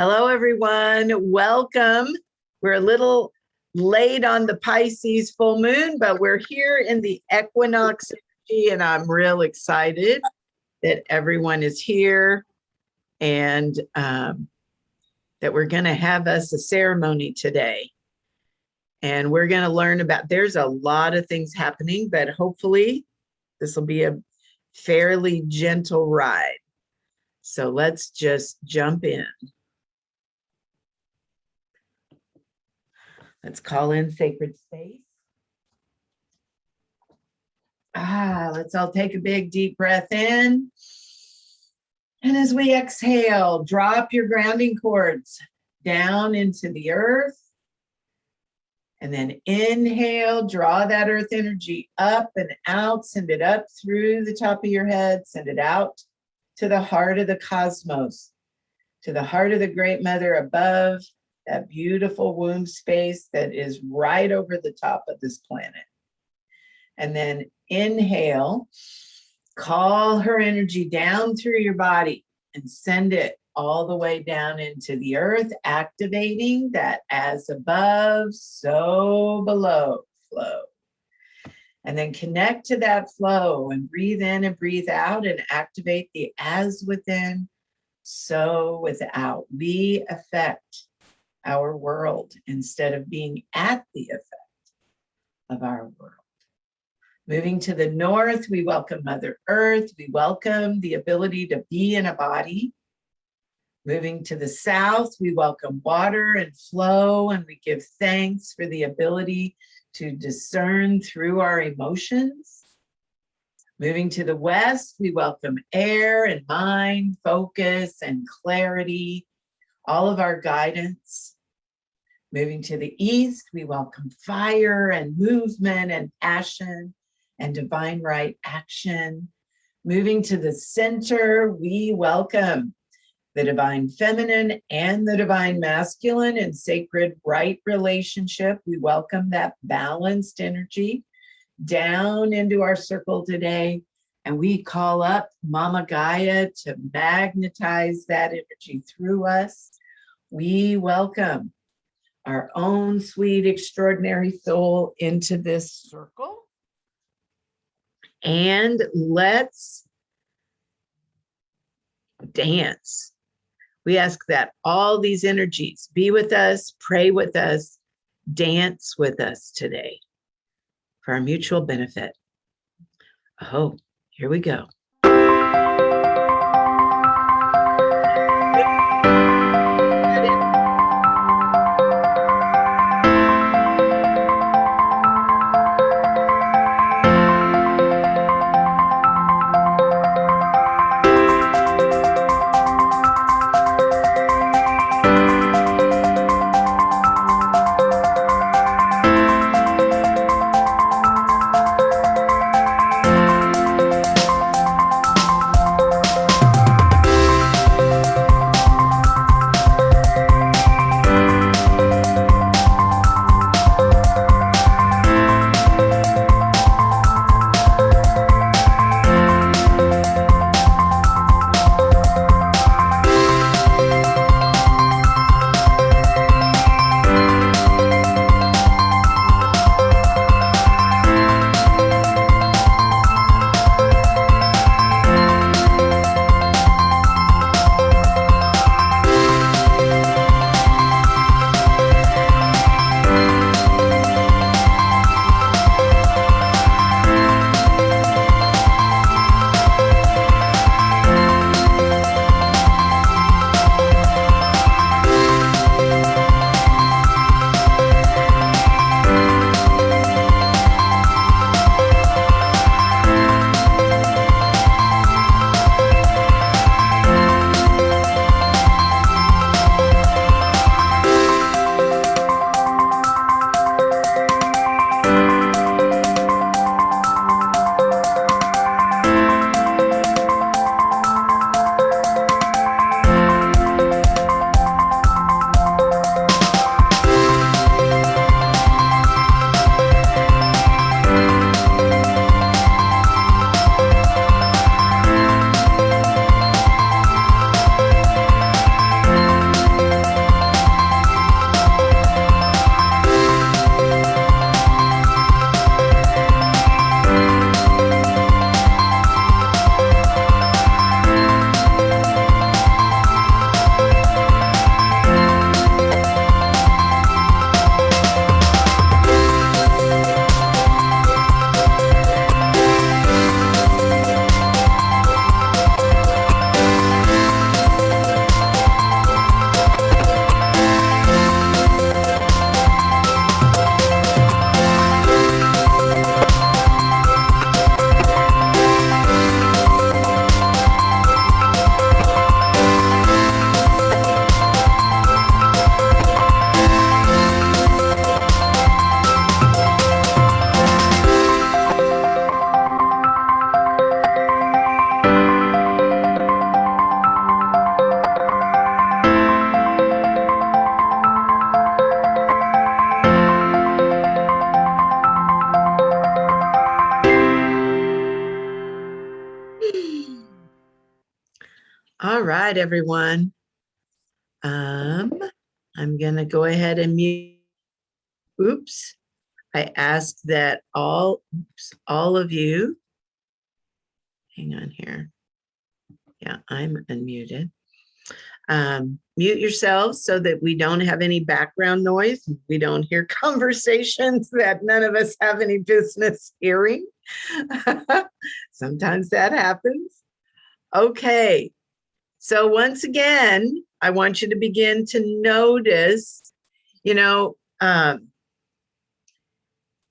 Hello, everyone. Welcome. We're a little late on the Pisces full moon, but we're here in the equinox energy, and I'm real excited that everyone is here and that we're going to have us a ceremony today. And we're going to learn about, there's a lot of things happening, but hopefully this will be a fairly gentle ride. So let's just jump in. Let's call in sacred space. Let's all take a big deep breath in. And as we exhale, drop your grounding cords down into the earth. And then inhale, draw that earth energy up and out, send it up through the top of your head, send it out to the heart of the cosmos, to the heart of the Great Mother above, that beautiful womb space that is right over the top of this planet. And then inhale, call her energy down through your body and send it all the way down into the earth, activating that as above, so below flow. And then connect to that flow and breathe in and breathe out and activate the as within, so without. We affect our world instead of being at the effect of our world. Moving to the north, we welcome Mother Earth. We welcome the ability to be in a body. Moving to the south, we welcome water and flow, and we give thanks for the ability to discern through our emotions. Moving to the west, we welcome air and mind, focus and clarity, all of our guidance. Moving to the east, we welcome fire and movement and passion and divine right action. Moving to the center, we welcome the divine feminine and the divine masculine in sacred right relationship. We welcome that balanced energy down into our circle today. And we call up Mama Gaia to magnetize that energy through us. We welcome our own sweet, extraordinary soul into this circle. And let's dance. We ask that all these energies be with us, pray with us, dance with us today for our mutual benefit. Oh, here we go. All right, everyone. I'm going to go ahead and mute. Oops. I ask that all of you, hang on here. Yeah, I'm unmuted. Mute yourselves so that we don't have any background noise. We don't hear conversations that none of us have any business hearing. Sometimes that happens. Okay. So once again, I want you to begin to notice,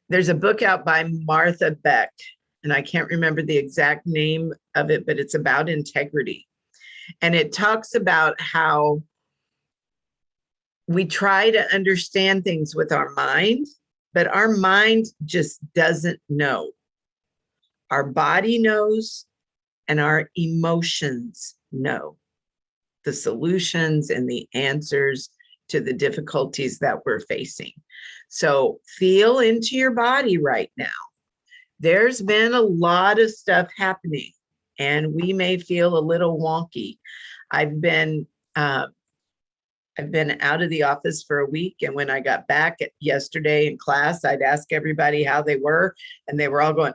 there's a book out by Martha Beck, and I can't remember the exact name of it, but it's about integrity. And it talks about how we try to understand things with our mind, but our mind just doesn't know. Our body knows, and our emotions know the solutions and the answers to the difficulties that we're facing. So feel into your body right now. There's been a lot of stuff happening, and we may feel a little wonky. I've been out of the office for a week, and when I got back yesterday in class, I'd ask everybody how they were, and they were all going,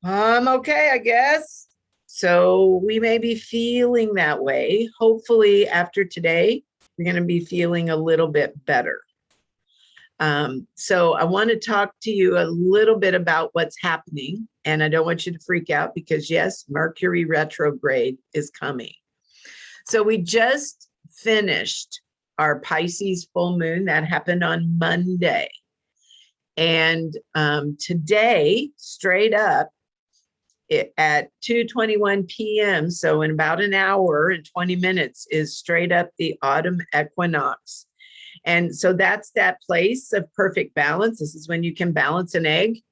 I'm okay, I guess. So we may be feeling that way. Hopefully after today, you're going to be feeling a little bit better. So I want to talk to you a little bit about what's happening, and I don't want you to freak out because yes, Mercury Retrograde is coming. So we just finished our Pisces full moon that happened on Monday. And today, straight up, at 2:21 p.m., so in about an hour and 20 minutes, is straight up the autumn equinox. And so that's that place of perfect balance. This is when you can balance an egg.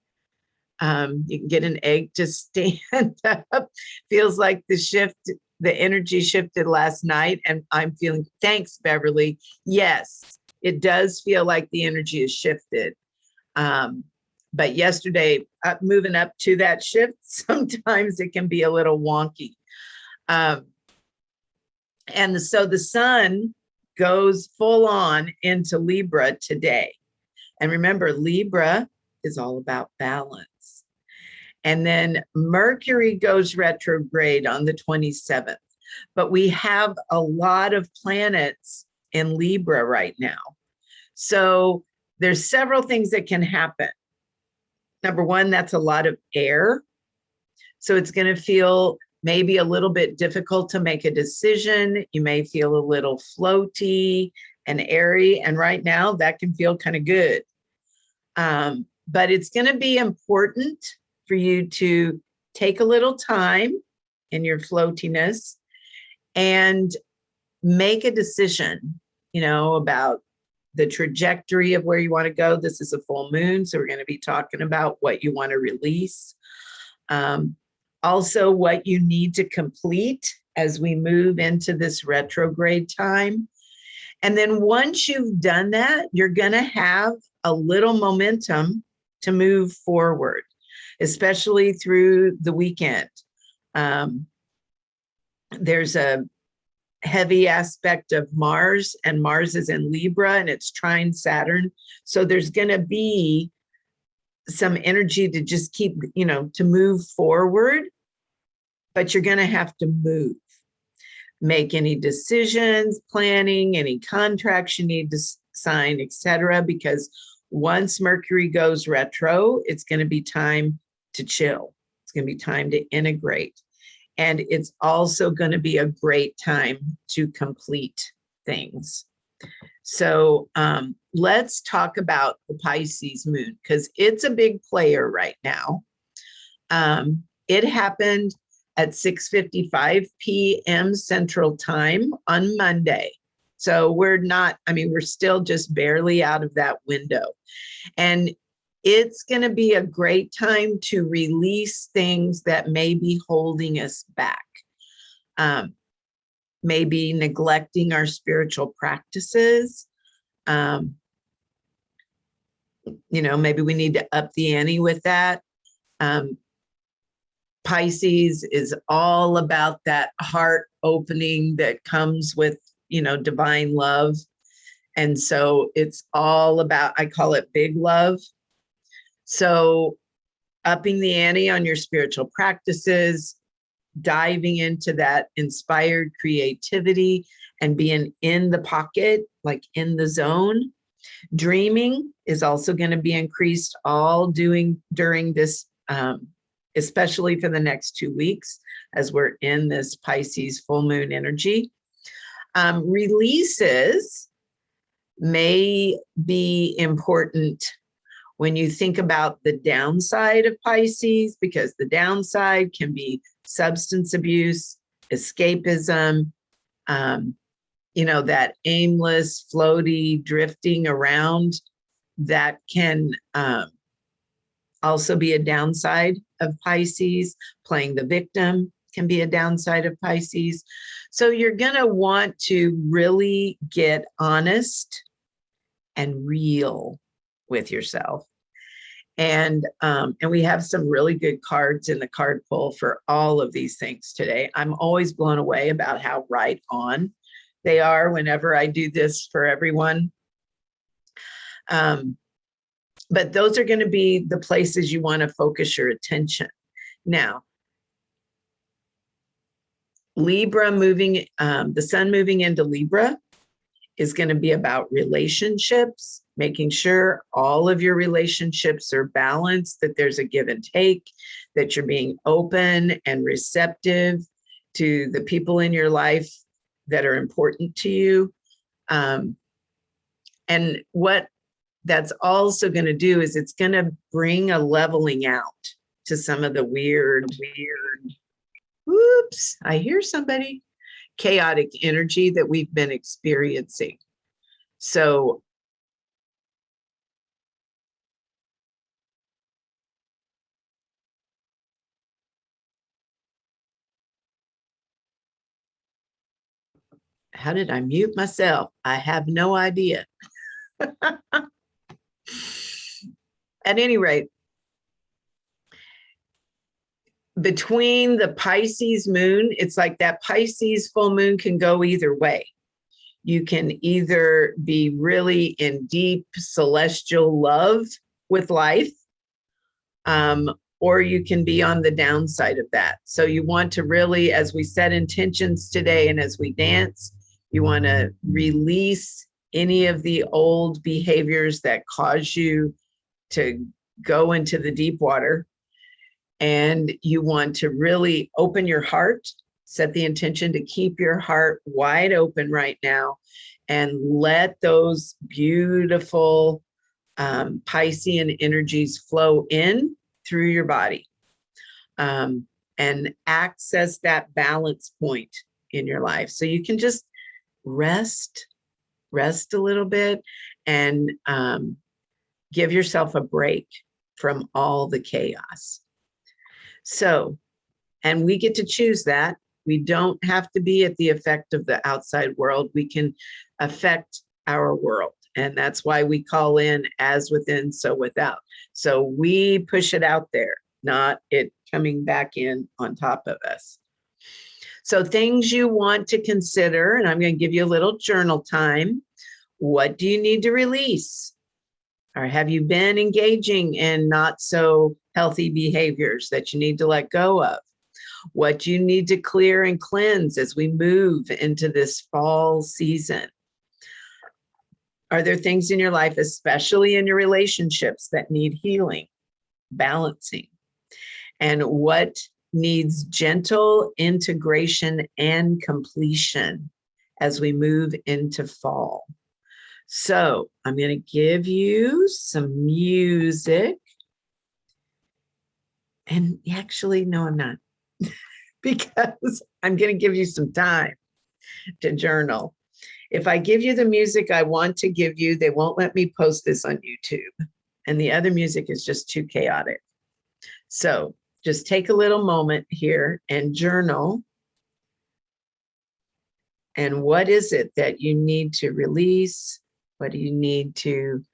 You can get an egg to stand up. Feels like the energy shifted last night, and I'm feeling, thanks, Beverly. Yes, it does feel like the energy has shifted. But yesterday, moving up to that shift, sometimes it can be a little wonky. And so the sun goes full on into Libra today. And remember, Libra is all about balance. And then Mercury goes retrograde on the 27th. But we have a lot of planets in Libra right now. So there's several things that can happen. Number one, that's a lot of air. So it's going to feel maybe a little bit difficult to make a decision. You may feel a little floaty and airy. And right now that can feel kind of good. But it's going to be important for you to take a little time in your floatiness and make a decision, about the trajectory of where you want to go. This is a full moon, so we're going to be talking about what you want to release. Also, what you need to complete as we move into this retrograde time. And then once you've done that, you're going to have a little momentum to move forward, especially through the weekend. There's a heavy aspect of Mars, and Mars is in Libra and it's trine Saturn. So there's going to be some energy to just keep, to move forward, but you're going to have to move, make any decisions, planning, any contracts you need to sign, etc. Because once Mercury goes retro, it's going to be time to chill. It's going to be time to integrate. And it's also going to be a great time to complete things. So let's talk about the Pisces moon, because it's a big player right now. It happened at 6:55 p.m. Central Time on Monday. So we're still just barely out of that window. And it's going to be a great time to release things that may be holding us back. Maybe neglecting our spiritual practices. Maybe we need to up the ante with that. Pisces is all about that heart opening that comes with, divine love. And so it's all about, I call it big love. So upping the ante on your spiritual practices, diving into that inspired creativity and being in the pocket, like in the zone. Dreaming is also going to be increased during this, especially for the next 2 weeks, as we're in this Pisces full moon energy. Releases may be important when you think about the downside of Pisces, because the downside can be substance abuse, escapism, that aimless, floaty, drifting around. That can also be a downside of Pisces. Playing the victim can be a downside of Pisces. So you're going to want to really get honest and real with yourself. And we have some really good cards in the card pull for all of these things today. I'm always blown away about how right on they are whenever I do this for everyone. But those are going to be the places you want to focus your attention. Now, Libra the sun moving into Libra is going to be about relationships, making sure all of your relationships are balanced, that there's a give and take, that you're being open and receptive to the people in your life that are important to you. And what that's also going to do is it's going to bring a leveling out to some of the weird, whoops, I hear somebody, chaotic energy that we've been experiencing. So how did I mute myself? I have no idea. At any rate, between the Pisces moon, it's like that Pisces full moon can go either way. You can either be really in deep celestial love with life, or you can be on the downside of that. So you want to really, as we set intentions today and as we dance, you want to release any of the old behaviors that cause you to go into the deep water. And you want to really open your heart, set the intention to keep your heart wide open right now, and let those beautiful Piscean energies flow in through your body, and access that balance point in your life. So you can just rest a little bit, and give yourself a break from all the chaos. So, and we get to choose that. We don't have to be at the effect of the outside world. We can affect our world. And that's why we call in as within, so without. So we push it out there, not it coming back in on top of us. So things you want to consider, and I'm going to give you a little journal time. What do you need to release? Or have you been engaging in not so healthy behaviors that you need to let go of? What do you need to clear and cleanse as we move into this fall season? Are there things in your life, especially in your relationships, that need healing, balancing? And what needs gentle integration and completion as we move into fall? So I'm going to give you some music. And actually, no, I'm not, because I'm going to give you some time to journal. If I give you the music I want to give you, they won't let me post this on YouTube. And the other music is just too chaotic. So just take a little moment here and journal. And what is it that you need to release? What do you need to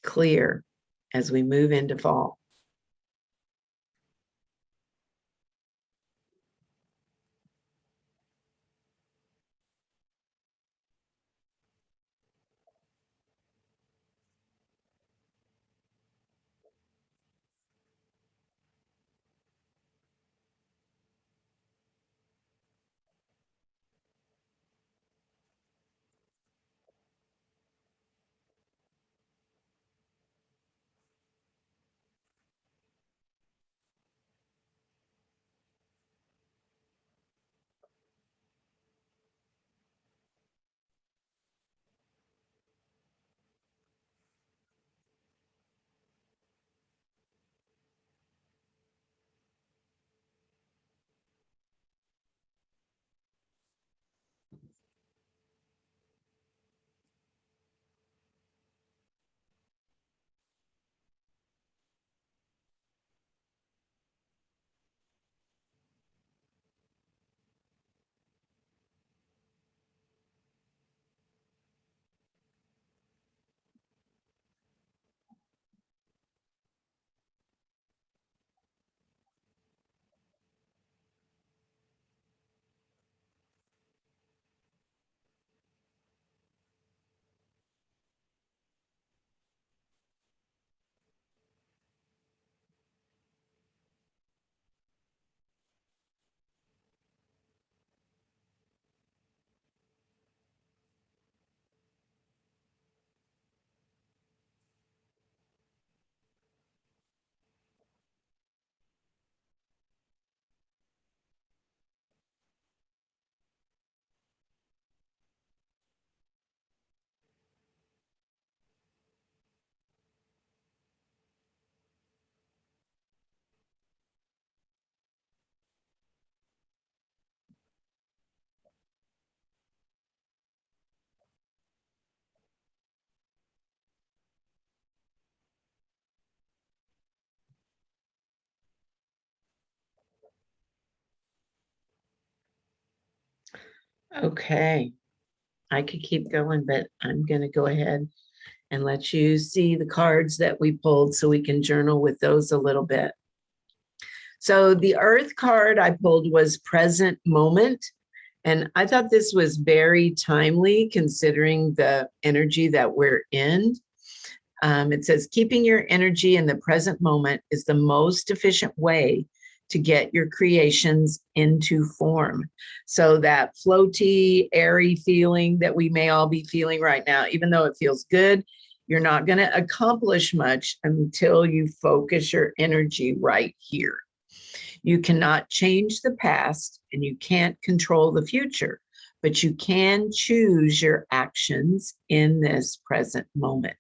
clear as we move into fall? Okay, I could keep going, but I'm going to go ahead and let you see the cards that we pulled so we can journal with those a little bit. So the Earth card I pulled was present moment. And I thought this was very timely considering the energy that we're in. It says, keeping your energy in the present moment is the most efficient way to get your creations into form. So that floaty, airy feeling that we may all be feeling right now, even though it feels good, you're not going to accomplish much until you focus your energy right here. You cannot change the past and you can't control the future, but you can choose your actions in this present moment.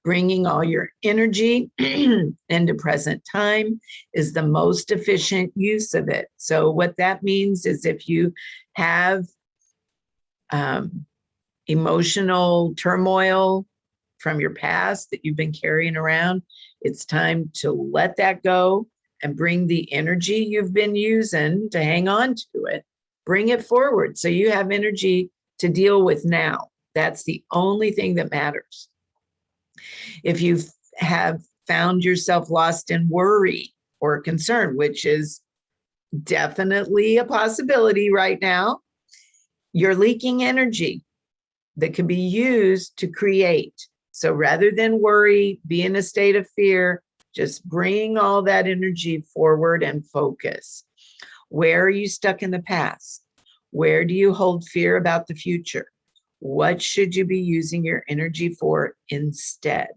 Bringing all your energy into present time is the most efficient use of it. So what that means is if you have emotional turmoil from your past that you've been carrying around, it's time to let that go and bring the energy you've been using to hang on to it, bring it forward so you have energy to deal with now. That's the only thing that matters. If you have found yourself lost in worry or concern, which is definitely a possibility right now, you're leaking energy that can be used to create. So rather than worry, be in a state of fear, just bring all that energy forward and focus. Where are you stuck in the past? Where do you hold fear about the future? What should you be using your energy for instead?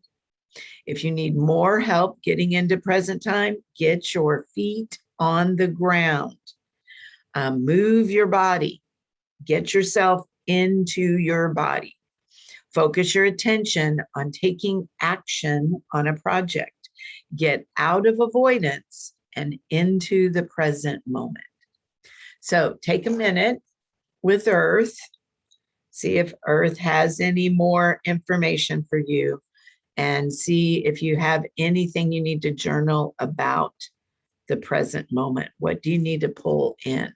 If you need more help getting into present time, get your feet on the ground. Move your body. Get yourself into your body. Focus your attention on taking action on a project. Get out of avoidance and into the present moment. So take a minute with Earth. See if Earth has any more information for you, and see if you have anything you need to journal about the present moment. What do you need to pull in?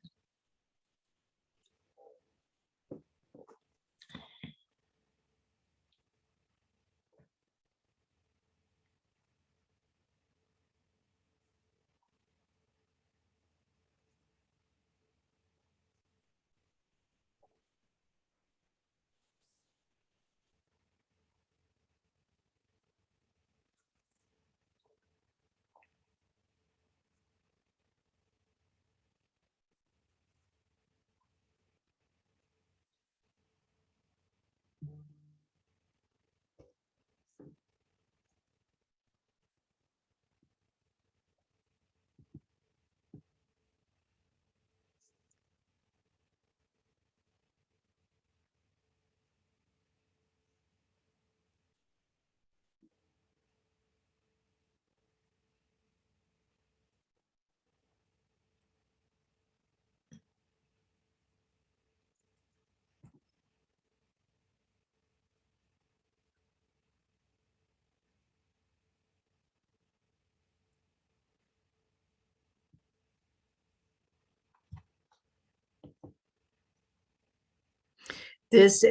This,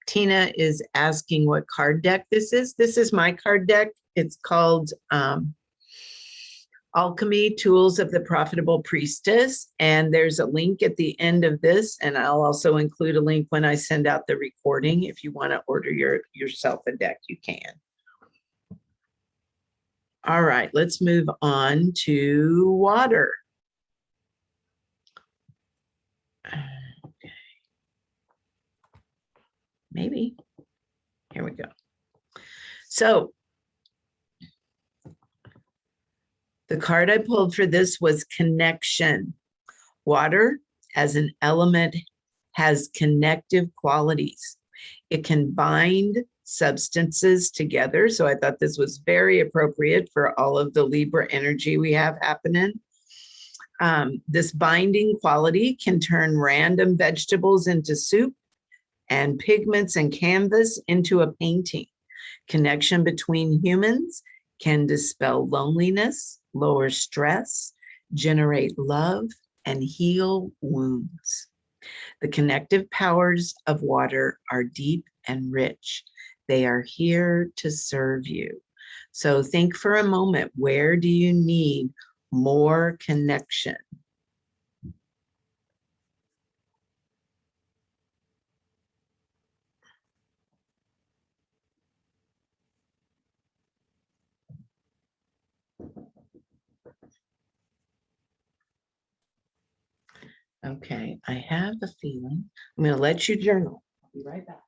Tina is asking what card deck this is. This is my card deck. It's called Alchemy Tools of the Profitable Priestess. And there's a link at the end of this. And I'll also include a link when I send out the recording. If you want to order yourself a deck, you can. All right, let's move on to water. Okay. Maybe. Here we go. So the card I pulled for this was connection. Water as an element has connective qualities. It can bind substances together. So I thought this was very appropriate for all of the Libra energy we have happening. This binding quality can turn random vegetables into soup and pigments and canvas into a painting. Connection between humans can dispel loneliness, lower stress, generate love, and heal wounds. The connective powers of water are deep and rich. They are here to serve you. So think for a moment, where do you need more connection? Okay, I have a feeling. I'm going to let you journal. I'll be right back.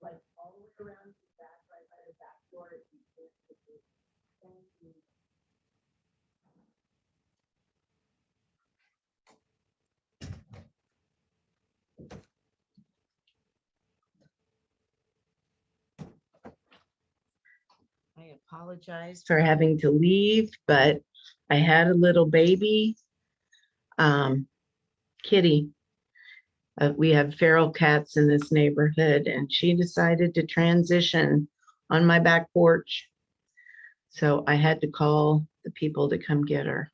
Like all the way around the back, right by the back door. Thank you. I apologize for having to leave, but I had a little baby, Kitty. We have feral cats in this neighborhood, and she decided to transition on my back porch. So I had to call the people to come get her.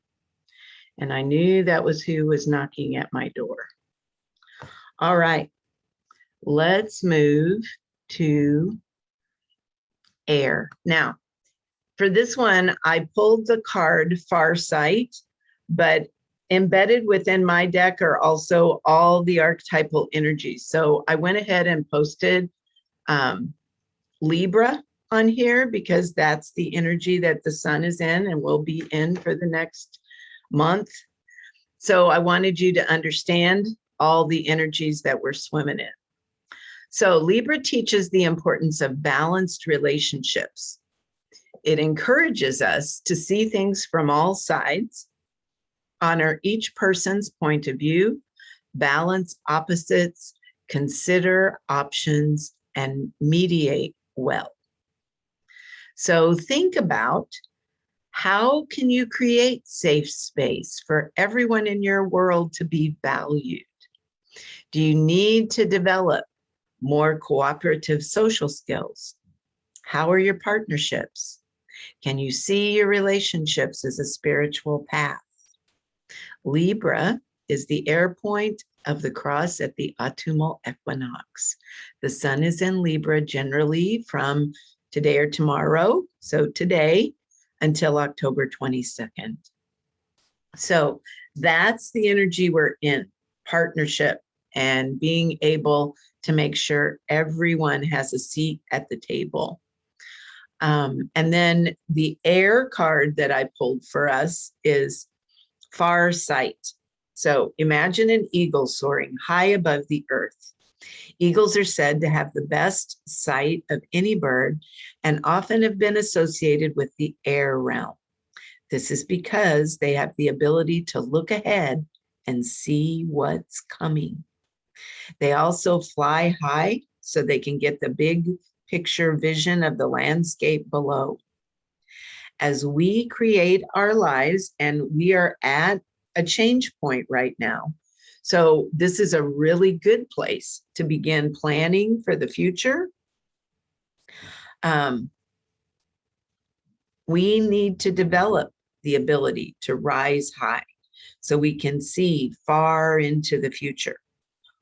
And I knew that was who was knocking at my door. All right, let's move to air. Now, for this one, I pulled the card Farsight, but embedded within my deck are also all the archetypal energies. So I went ahead and posted Libra on here because that's the energy that the sun is in and will be in for the next month. So I wanted you to understand all the energies that we're swimming in. So Libra teaches the importance of balanced relationships. It encourages us to see things from all sides, honor each person's point of view, balance opposites, consider options, and mediate well. So think about, how can you create safe space for everyone in your world to be valued? Do you need to develop more cooperative social skills? How are your partnerships? Can you see your relationships as a spiritual path? Libra is the air point of the cross at the autumnal equinox. The sun is in Libra generally from today or tomorrow, so today until October 22nd. So that's the energy we're in, partnership and being able to make sure everyone has a seat at the table. And then the air card that I pulled for us is Farsight. So imagine an eagle soaring high above the earth. Eagles are said to have the best sight of any bird and often have been associated with the air realm. This is because they have the ability to look ahead and see what's coming. They also fly high so they can get the big picture vision of the landscape below. As we create our lives, and we are at a change point right now. So this is a really good place to begin planning for the future. We need to develop the ability to rise high so we can see far into the future.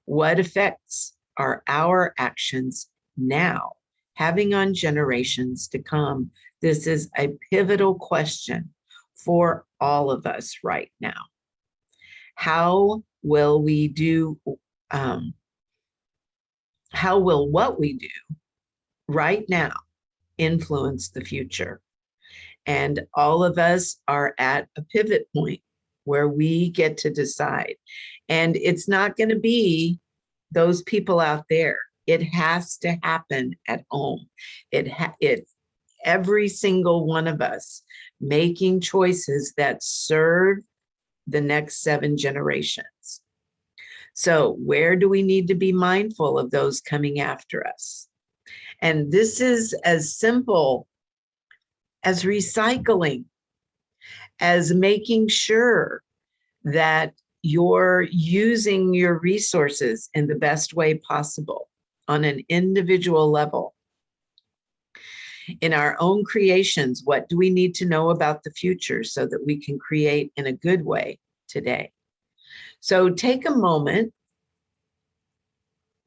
What effects are our actions now having on generations to come? This is a pivotal question for all of us right now. How will we do, how will what we do right now influence the future? And all of us are at a pivot point where we get to decide. And it's not going to be those people out there. It has to happen at home. It's every single one of us making choices that serve the next 7 generations. So where do we need to be mindful of those coming after us? And this is as simple as recycling, as making sure that you're using your resources in the best way possible on an individual level. In our own creations, what do we need to know about the future so that we can create in a good way today? So take a moment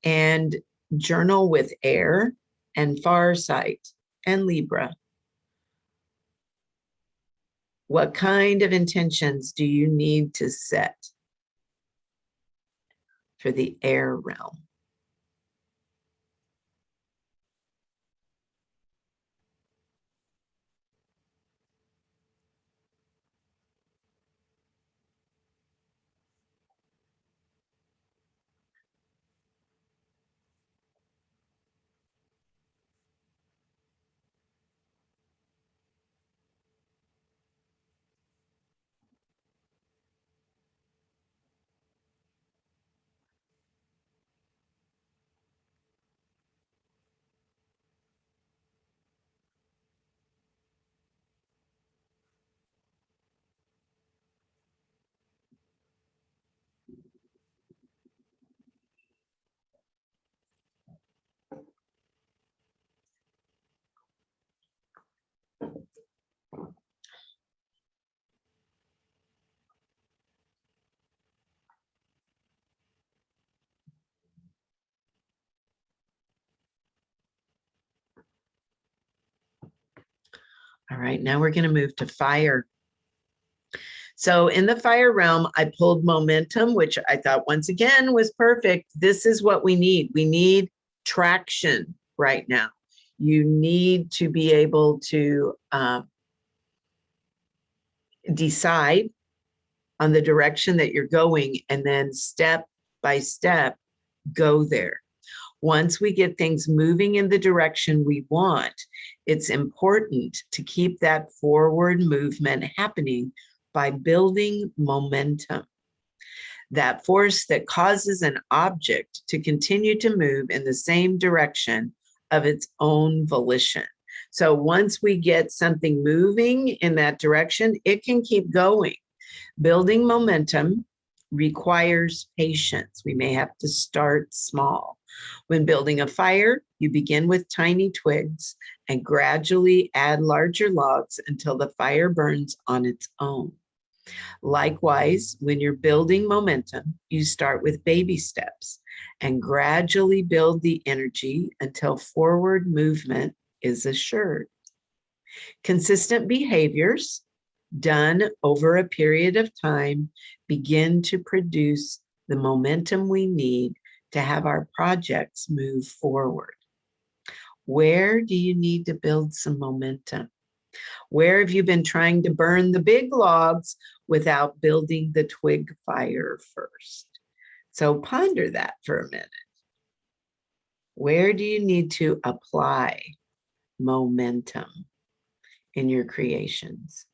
and journal with air and farsight and Libra. What kind of intentions do you need to set for the air realm? All right, now we're going to move to fire. So in the fire realm, I pulled momentum, which I thought once again was perfect. This is what we need. We need traction right now. You need to be able to decide on the direction that you're going, and then step by step, go there. Once we get things moving in the direction we want, it's important to keep that forward movement happening by building momentum. That force that causes an object to continue to move in the same direction of its own volition. So once we get something moving in that direction, it can keep going. Building momentum requires patience. We may have to start small. When building a fire, you begin with tiny twigs and gradually add larger logs until the fire burns on its own. Likewise, when you're building momentum, you start with baby steps and gradually build the energy until forward movement is assured. Consistent behaviors done over a period of time begin to produce the momentum we need to have our projects move forward. Where do you need to build some momentum? Where have you been trying to burn the big logs without building the twig fire first? So ponder that for a minute. Where do you need to apply momentum in your creations?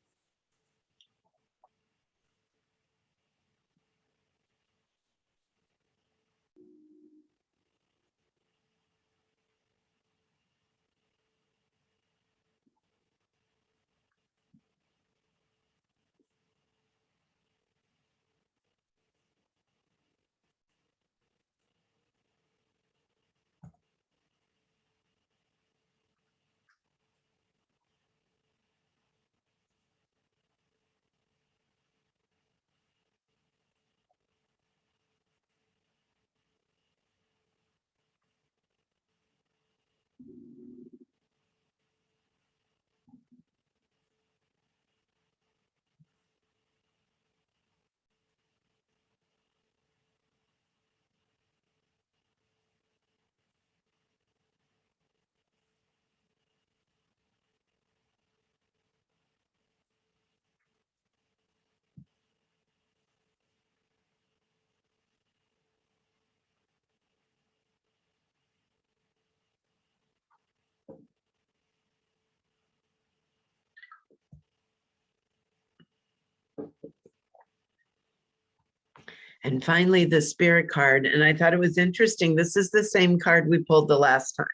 And finally, the spirit card. And I thought it was interesting. This is the same card we pulled the last time.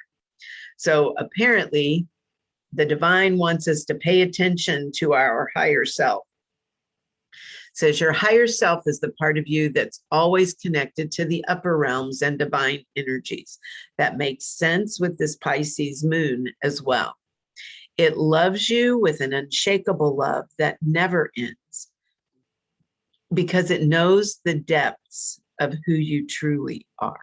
So apparently, the divine wants us to pay attention to our higher self. It says your higher self is the part of you that's always connected to the upper realms and divine energies. That makes sense with this Pisces moon as well. It loves you with an unshakable love that never ends because it knows the depths of who you truly are.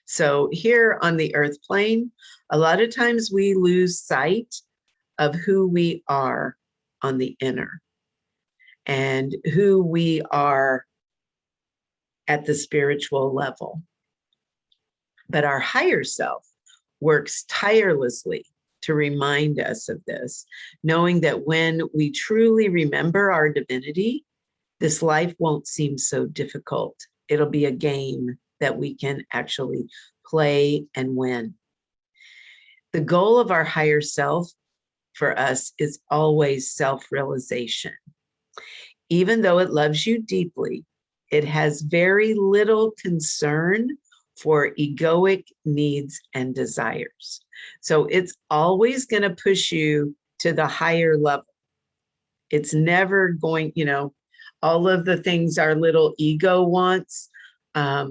So here on the earth plane, a lot of times we lose sight of who we are on the inner and who we are at the spiritual level. But our higher self works tirelessly to remind us of this, knowing that when we truly remember our divinity, this life won't seem so difficult. It'll be a game that we can actually play and win. The goal of our higher self for us is always self-realization. Even though it loves you deeply, it has very little concern for egoic needs and desires. So it's always going to push you to the higher level. It's never going, all of the things our little ego wants. A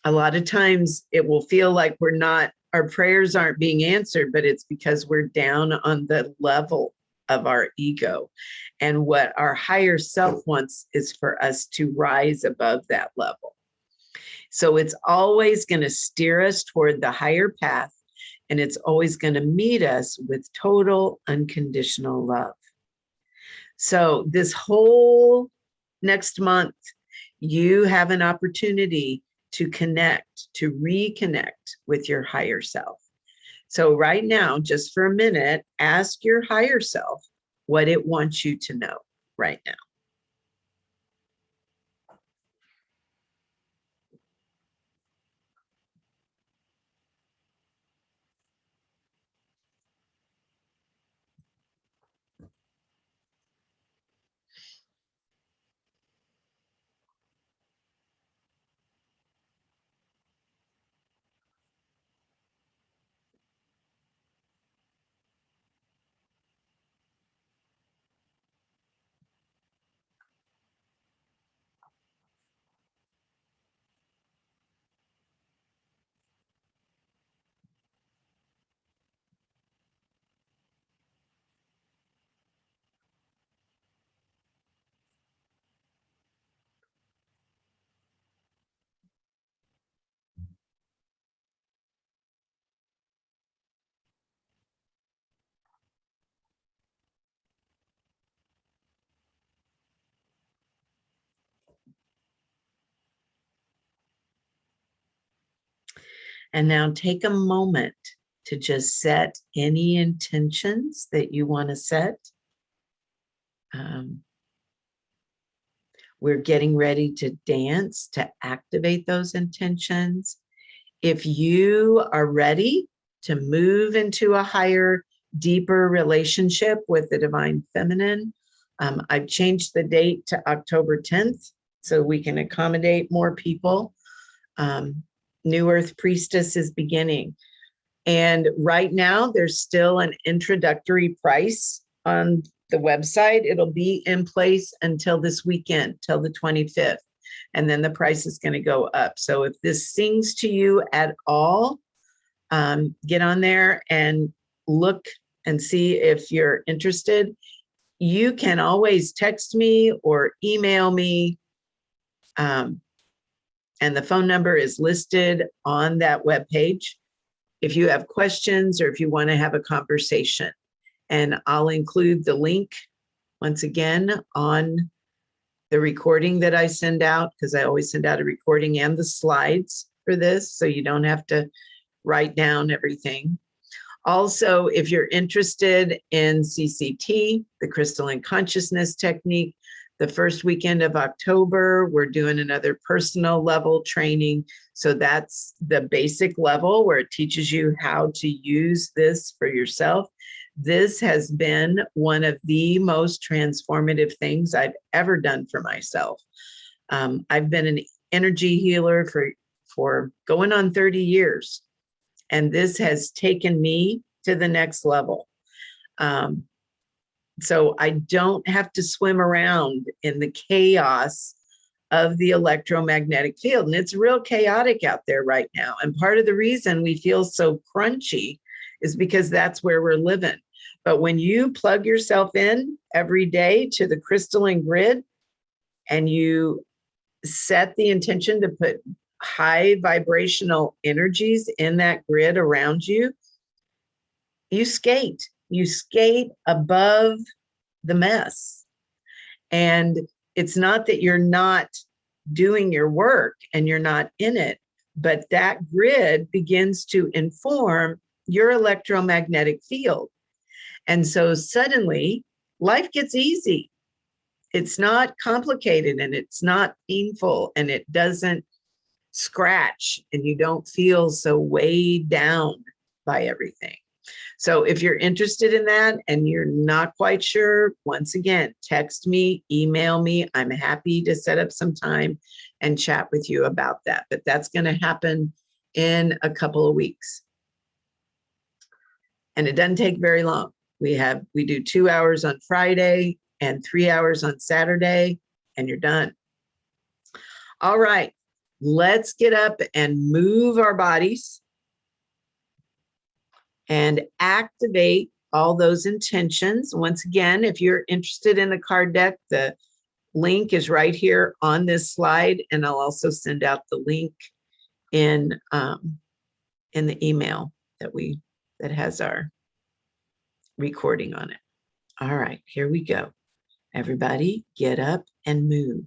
lot of times it will feel like our prayers aren't being answered, but it's because we're down on the level of our ego. And what our higher self wants is for us to rise above that level. So it's always going to steer us toward the higher path, and it's always going to meet us with total unconditional love. So this whole next month, you have an opportunity to connect, to reconnect with your higher self. So right now, just for a minute, ask your higher self what it wants you to know right now. And now take a moment to just set any intentions that you want to set. We're getting ready to dance to activate those intentions. If you are ready to move into a higher, deeper relationship with the divine feminine, I've changed the date to October 10th so we can accommodate more people. New Earth Priestess is beginning. And right now, there's still an introductory price on the website. It'll be in place until this weekend, till the 25th. And then the price is going to go up. So if this sings to you at all, get on there and look and see if you're interested. You can always text me or email me. And the phone number is listed on that webpage if you have questions or if you want to have a conversation. And I'll include the link once again on the recording that I send out, because I always send out a recording and the slides for this, so you don't have to write down everything. Also, if you're interested in CCT, the crystalline consciousness technique, the first weekend of October, we're doing another personal level training. So that's the basic level where it teaches you how to use this for yourself. This has been one of the most transformative things I've ever done for myself. I've been an energy healer for going on 30 years, and this has taken me to the next level. So I don't have to swim around in the chaos of the electromagnetic field. And it's real chaotic out there right now. And part of the reason we feel so crunchy is because that's where we're living. But when you plug yourself in every day to the crystalline grid and you set the intention to put high vibrational energies in that grid around you, you skate above the mess. And it's not that you're not doing your work and you're not in it, but that grid begins to inform your electromagnetic field. And so suddenly life gets easy. It's not complicated and it's not painful and it doesn't scratch and you don't feel so weighed down by everything. So if you're interested in that and you're not quite sure, once again, text me, email me. I'm happy to set up some time and chat with you about that. But that's going to happen in a couple of weeks. And it doesn't take very long. We do 2 hours on Friday and 3 hours on Saturday, and you're done. All right, let's get up and move our bodies and activate all those intentions. Once again, if you're interested in the card deck, the link is right here on this slide, and I'll also send out the link in the email that has our recording on it. All right, here we go. Everybody get up and move.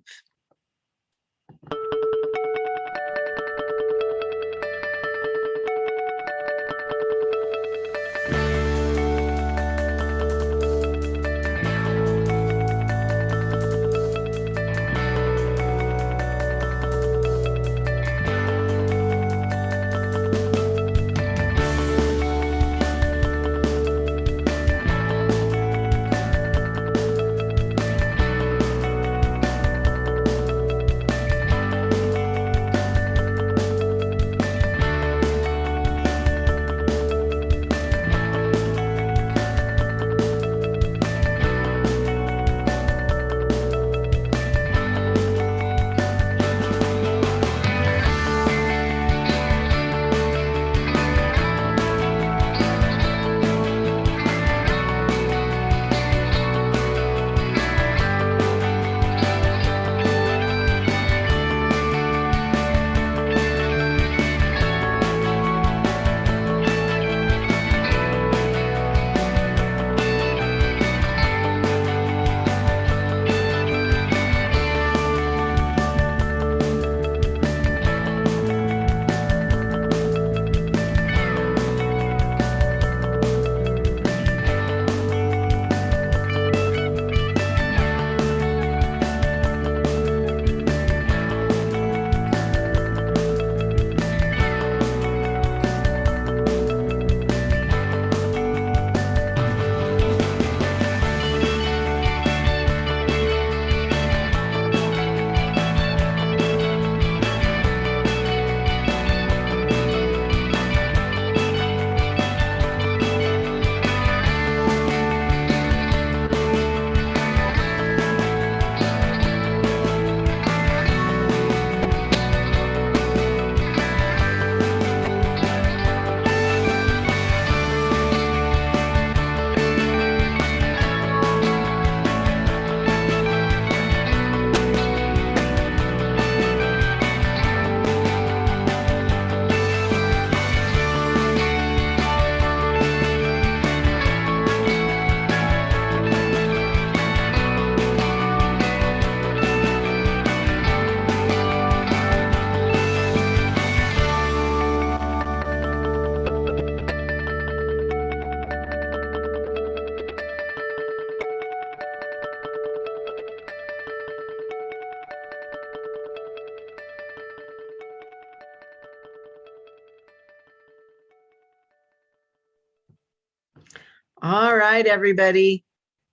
All right, everybody.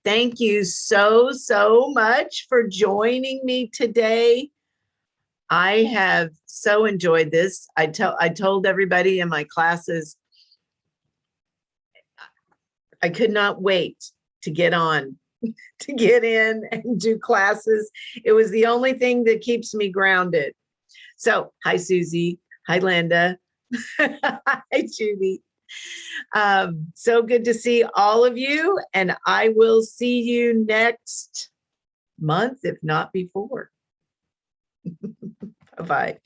Thank you so much for joining me today. I have so enjoyed this. I told everybody in my classes, I could not wait to get on, to get in and do classes. It was the only thing that keeps me grounded. So, hi, Susie. Hi, Linda. Hi, Judy. So good to see all of you, and I will see you next month, if not before. Bye-bye.